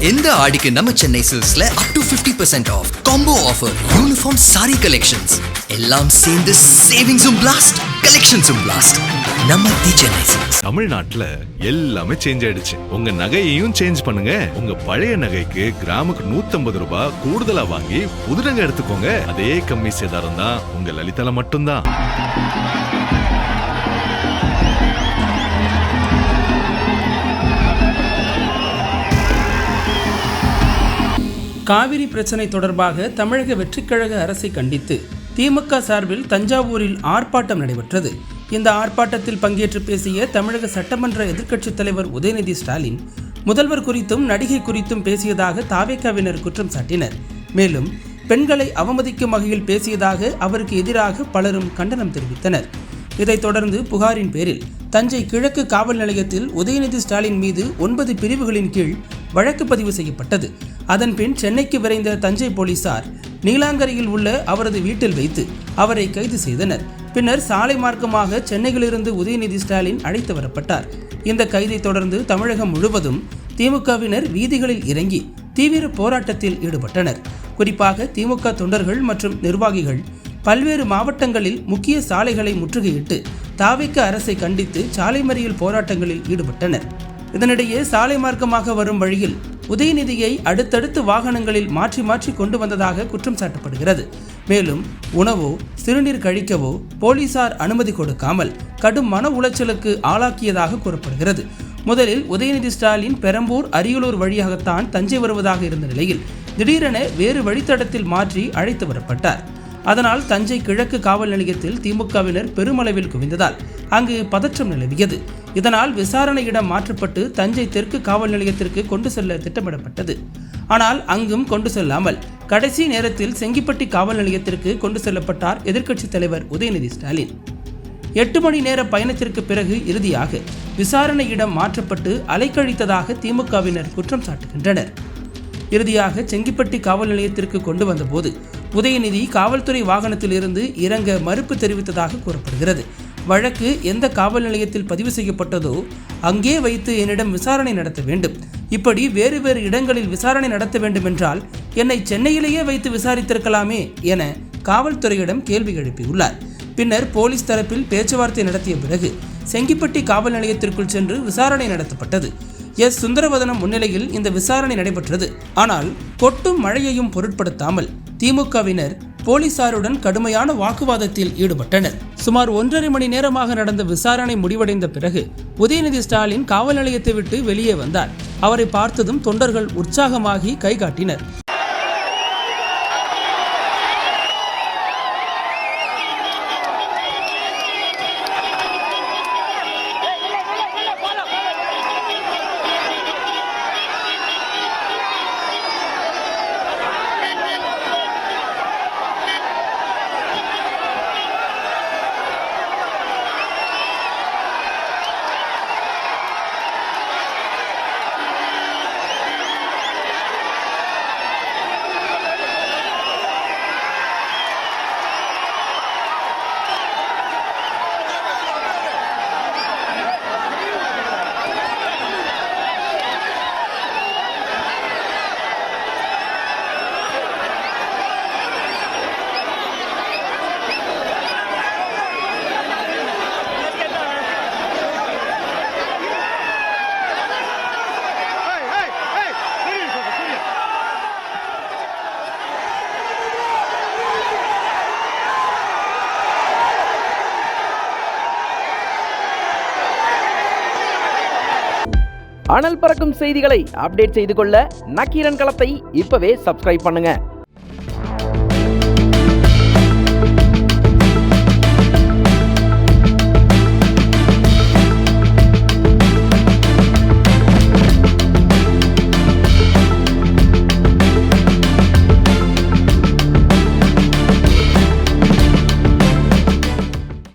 இந்த ஆடிக்கு நம்ம சென்னை சில்க்ஸ்ல up to 50% off combo offer, uniform sari collections எல்லாம் சேர்ந்து சேவிங்ஸும் பிளாஸ்ட், கலெக்ஷன்ஸும் பிளாஸ்ட். நம்ம தி சென்னை சில்க்ஸ். தமிழ்நாட்டுல எல்லாமே சேஞ்ச் ஆயிடுச்சு. உங்க நகையையும் சேஞ்ச் பண்ணுங்க. உங்க பழைய நகைக்கு கிராமுக்கு 150 ரூபாய் கூடுதலா வாங்கி புது நகை எடுத்துக்கோங்க. அதே கம்மி சேதாரம் தான் உங்க லலிதால மட்டும்தான். காவிரி பிரச்சனை தொடர்பாக தமிழக வெற்றிக்கழக அரசை கண்டித்து திமுக சார்பில் தஞ்சாவூரில் ஆர்ப்பாட்டம் நடைபெற்றது. இந்த ஆர்ப்பாட்டத்தில் பங்கேற்று பேசிய தமிழக சட்டமன்ற எதிர்க்கட்சித் தலைவர் உதயநிதி ஸ்டாலின் முதல்வர் குறித்தும் நடிகை குறித்தும் பேசியதாக தாவேகாவினர் குற்றம் சாட்டினர். மேலும் பெண்களை அவமதிக்கும் வகையில் பேசியதாக அவருக்கு எதிராக பலரும் கண்டனம் தெரிவித்தனர். இதைத் தொடர்ந்து புகாரின் பேரில் தஞ்சை கிழக்கு காவல் நிலையத்தில் உதயநிதி ஸ்டாலின் மீது 9 பிரிவுகளின் கீழ் வழக்கு பதிவு செய்யப்பட்டது. அதன்பின் சென்னைக்கு விரைந்த தஞ்சை போலீசார் நீலாங்கரையில் உள்ள அவரது வீட்டில் வைத்து அவரை கைது செய்தனர். பின்னர் சாலை மார்க்கமாக சென்னையிலிருந்து உதயநிதி ஸ்டாலின் அழைத்து வரப்பட்டார். இந்த கைதை தொடர்ந்து தமிழகம் முழுவதும் திமுகவினர் வீதிகளில் இறங்கி தீவிர போராட்டத்தில் ஈடுபட்டனர். குறிப்பாக திமுக தொண்டர்கள் மற்றும் நிர்வாகிகள் பல்வேறு மாவட்டங்களில் முக்கிய சாலைகளை முற்றுகையிட்டு தாவேக அரசை கண்டித்து சாலை மறியல் போராட்டங்களில் ஈடுபட்டனர். இதனிடையே சாலை மார்க்கமாக வரும் வழியில் உதயநிதியை அடுத்தடுத்து வாகனங்களில் மாற்றி மாற்றி கொண்டு வந்ததாக குற்றம் சாட்டப்படுகிறது. மேலும் உணவோ சிறுநீர் கழிக்கவோ போலீசார் அனுமதி கொடுக்காமல் கடும் மன உளைச்சலுக்கு ஆளாக்கியதாக கூறப்படுகிறது. முதலில் உதயநிதி ஸ்டாலின் பெரம்பூர் அரியலூர் வழியாகத்தான் தஞ்சை வருவதாக இருந்த நிலையில் திடீரென வேறு வழித்தடத்தில் மாற்றி அழைத்து வரப்பட்டார். அதனால் தஞ்சை கிழக்கு காவல் நிலையத்தில் திமுகவினர் பெருமளவில் குவிந்ததால் அங்கு பதற்றம் நிலவியது. இதனால் விசாரணையிடம் மாற்றப்பட்டு தஞ்சை தெற்கு காவல் நிலையத்திற்கு கொண்டு செல்ல திட்டமிடப்பட்டது. ஆனால் அங்கும் கொண்டு செல்லாமல் கடைசி நேரத்தில் செங்கிப்பட்டி காவல் நிலையத்திற்கு கொண்டு செல்லப்பட்டார் எதிர்க்கட்சித் தலைவர் உதயநிதி ஸ்டாலின். 8 மணி நேர பயணத்திற்கு பிறகு இறுதியாக விசாரணையிடம் மாற்றப்பட்டு அலைக்கழித்ததாக திமுகவினர் குற்றம் சாட்டுகின்றனர். இறுதியாக செங்கிப்பட்டி காவல் நிலையத்திற்கு கொண்டு வந்தபோது உதயநிதி காவல்துறை வாகனத்தில் இருந்து இறங்க மறுப்பு தெரிவித்ததாக கூறப்படுகிறது. வழக்கு எந்த காவல் நிலையத்தில் பதிவு செய்யப்பட்டதோ அங்கே வைத்து என்னிடம் விசாரணை நடத்த வேண்டும், இப்படி வேறு வேறு இடங்களில் விசாரணை நடத்த வேண்டும் என்றால் என்னை சென்னையிலேயே வைத்து விசாரித்திருக்கலாமே என காவல்துறையிடம் கேள்வி எழுப்பியுள்ளார். பின்னர் போலீஸ் தரப்பில் பேச்சுவார்த்தை நடத்திய பிறகு செங்கிப்பட்டி காவல் நிலையத்திற்குள் சென்று விசாரணை நடத்தப்பட்டது. சுந்தரவதனம் முன்னிலையில் இந்த விசாரணை நடைபெற்றது. ஆனால் கொட்டும் மழையையும் பொருட்படுத்தாமல் திமுகவினர் போலீசாருடன் கடுமையான வாக்குவாதத்தில் ஈடுபட்டனர். சுமார் 1.5 மணி நேரமாக நடந்த விசாரணை முடிவடைந்த பிறகு உதயநிதி ஸ்டாலின் காவல் நிலையத்தை விட்டு வெளியே வந்தார். அவரை பார்த்ததும் தொண்டர்கள் உற்சாகமாகி கை காட்டினர். அனல் பறக்கும் செய்திகளை அப்டேட் செய்து கொள்ள நக்கீரன் களத்தை இப்பவே சப்ஸ்கிரைப் பண்ணுங்க.